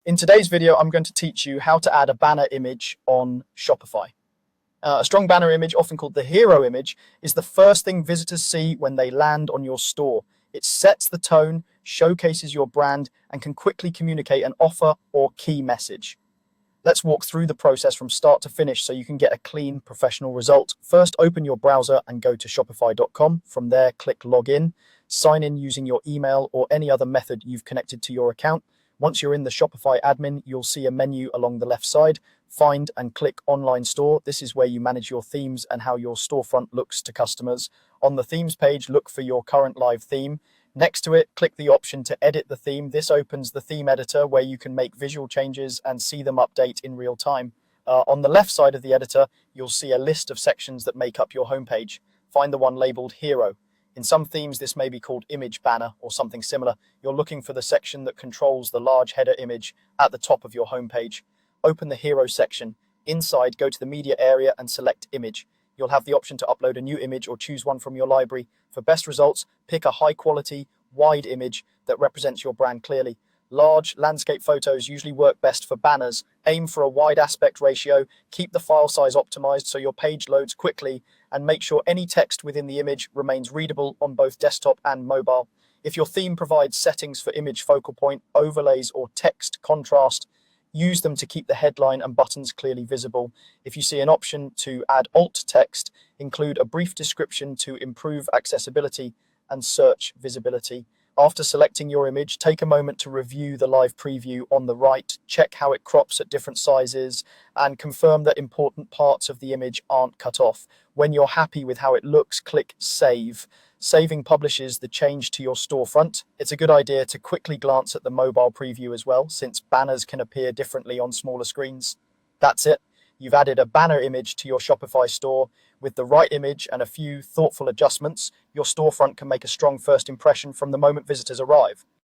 In today's video, I'm going to teach you how to add a banner image on Shopify. A strong banner image, often called the hero image, is the first thing visitors see when they land on your store. It sets the tone, showcases your brand, and can quickly communicate an offer or key message. Let's walk through the process from start to finish so you can get a clean, professional result. First, open your browser and go to shopify.com. From there, click Login. Sign in using your email or any other method you've connected to your account. Once you're in the Shopify admin, you'll see a menu along the left side. Find and click Online Store. This is where you manage your themes and how your storefront looks to customers. On the themes page, look for your current live theme. Next to it, click the option to edit the theme. This opens the theme editor where you can make visual changes and see them update in real time. On the left side of the editor, you'll see a list of sections that make up your homepage. Find the one labeled Hero. In some themes, this may be called Image Banner or something similar. You're looking for the section that controls the large header image at the top of your homepage. Open the Hero section. Inside, go to the media area and select Image. You'll have the option to upload a new image or choose one from your library. For best results, pick a high-quality, wide image that represents your brand clearly. Large landscape photos usually work best for banners. Aim for a wide aspect ratio, keep the file size optimized so your page loads quickly, and make sure any text within the image remains readable on both desktop and mobile. If your theme provides settings for image focal point, overlays, or text contrast, use them to keep the headline and buttons clearly visible. If you see an option to add alt text, include a brief description to improve accessibility and search visibility. After selecting your image, take a moment to review the live preview on the right, check how it crops at different sizes, and confirm that important parts of the image aren't cut off. When you're happy with how it looks, click Save. Saving publishes the change to your storefront. It's a good idea to quickly glance at the mobile preview as well, since banners can appear differently on smaller screens. That's it. You've added a banner image to your Shopify store. With the right image and a few thoughtful adjustments, your storefront can make a strong first impression from the moment visitors arrive.